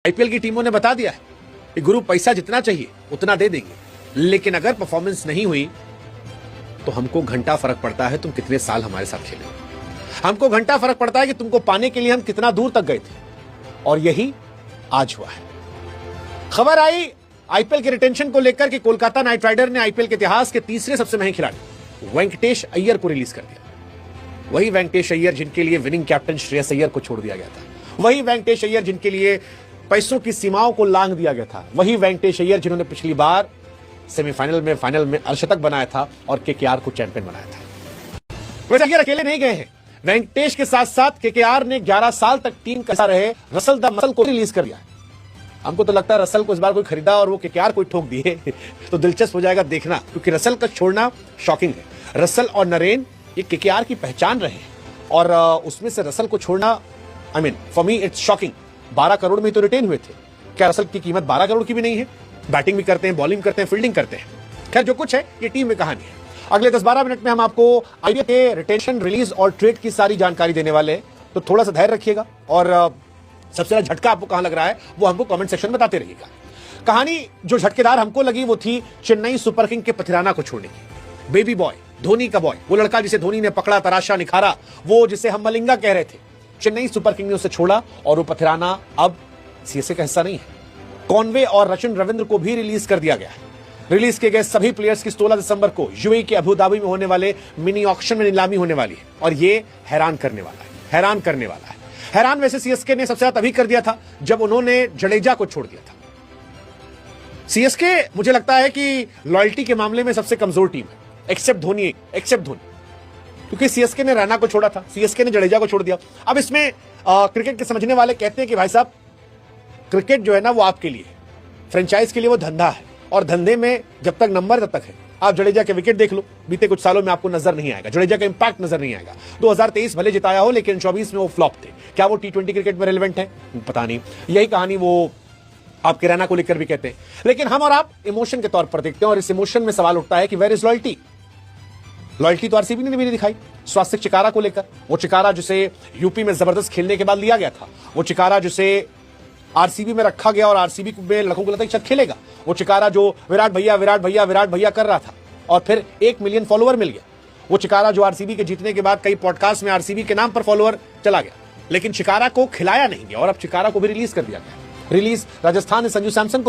IPL की टीमों ने बता दिया है कि गुरु पैसा जितना चाहिए उतना दे देंगे, लेकिन अगर परफॉर्मेंस नहीं हुई तो हमको घंटा फर्क पड़ता है तुम कितने साल हमारे साथ खेले। हमको घंटा फर्क पड़ता है कि तुमको पाने के लिए हम कितना दूर तक गए थे, और यही आज हुआ है। खबर आई आईपीएल के रिटेंशन को लेकर कि कोलकाता नाइट राइडर ने आईपीएल के इतिहास के तीसरे सबसे महंगे खिलाड़ी वेंकटेश अय्यर को रिलीज कर दिया। वही वेंकटेश अय्यर जिनके लिए विनिंग कैप्टन श्रेयस अय्यर को छोड़ दिया गया था, वही वेंकटेश अय्यर जिनके लिए पैसों की सीमाओं को लांघ दिया गया था, वही वेंकटेश अय्यर जिन्होंने पिछली बार सेमीफाइनल में फाइनल में अर्धशतक बनाया था और केकेआर को चैंपियन बनाया था। वैसे अय्यर अकेले नहीं गए हैं, वेंकटेश के साथ साथ केकेआर ने 11 साल तक टीम का रहे रसल द मसल को रिलीज कर दिया। हमको तो लगता है रसल को इस बार कोई खरीदा और वो केकेआर कोई ठोक दिए तो दिलचस्प हो जाएगा देखना, क्योंकि रसल का छोड़ना शॉकिंग है। रसल और नरेन ये केकेआर की पहचान रहे और उसमें से रसल को छोड़ना I mean for me it's shocking. 12 crore में तो रिटेन हुए थे, क्या रसल की कीमत 12 करोड़ की भी नहीं है? बैटिंग भी करते हैं, बॉलिंग करते हैं, फील्डिंग करते हैं। खैर जो कुछ है ये टीम में कहानी है। अगले 10-12 मिनट में हम आपको आईपीएल के रिटेंशन, रिलीज और ट्रेड की सारी जानकारी देने वाले हैं, तो थोड़ा सा धैर्य रखिएगा और सबसे ज्यादा झटका आपको कहां लग रहा है वो हमको कमेंट सेक्शन में बताते रहिएगा। कहानी जो झटकेदार हमको लगी वो थी चेन्नई सुपर किंग के पथिराना को छोड़ने की। बेबी बॉय, धोनी का बॉय, वो लड़का जिसे धोनी ने पकड़ा, तराशा, निखारा, वो जिसे हम मलिंगा कह रहे थे, चेन्नई सुपर किंग ने उसे छोड़ा और वो पथिराना अब सीएसए का हिस्सा नहीं है। कॉनवे और रचिन रविंद्र को भी रिलीज कर दिया गया है। रिलीज किए गए सभी प्लेयर्स की 16 दिसंबर को यूएई के अबू धाबी में होने वाले मिनी ऑक्शन में नीलामी होने वाली है और ये हैरान करने वाला है, हैरान करने वाला है। हैरान वैसे सीएसके ने सबसे ज्यादा तभी कर दिया था जब उन्होंने जडेजा को छोड़ दिया था। सीएसके मुझे लगता है कि लॉयल्टी के मामले में सबसे कमजोर टीम है, एक्सेप्ट धोनी, क्योंकि सीएसके ने रैना को छोड़ा था, सीएसके ने जडेजा को छोड़ दिया। अब इसमें क्रिकेट के समझने वाले कहते हैं कि भाई साहब क्रिकेट जो है ना वो आपके लिए, फ्रेंचाइज के लिए वो धंधा है और धंधे में जब तक नंबर तब तक है। आप जडेजा के विकेट देख लो, बीते कुछ सालों में आपको नजर नहीं आएगा, जडेजा का इंपैक्ट नजर नहीं आएगा। 2023 भले जिताया हो लेकिन 24 में वो फ्लॉप थे। क्या वो टी20 क्रिकेट में रेलेवेंट है? पता नहीं। यही कहानी वो आप रैना को लेकर भी कहते हैं, लेकिन हम और आप इमोशन के तौर पर देखते हैं और इस इमोशन में सवाल उठता है कि वेयर इज लॉयल्टी। लॉयल्टी तो आरसीबी ने भी नहीं दिखाई स्वास्तिक चिकारा को लेकर। वो चिकारा जिसे यूपी में जबरदस्त खेलने के बाद लिया गया था, वो चिकारा जिसे आरसीबी में रखा गया और आरसीबी में लड़कों को लगता है कि शायद खेलेगा, वो चिकारा जो विराट भैया कर रहा था और फिर 1 मिलियन फॉलोअर मिल गया, वो चिकारा जो आरसीबी के जीतने के बाद कई पॉडकास्ट में आरसीबी के नाम पर फॉलोअर चला गया, लेकिन चिकारा को खिलाया नहीं गया और अब चिकारा को भी रिलीज कर दिया गया। रिलीज राजस्थान ने संजू सैमसन को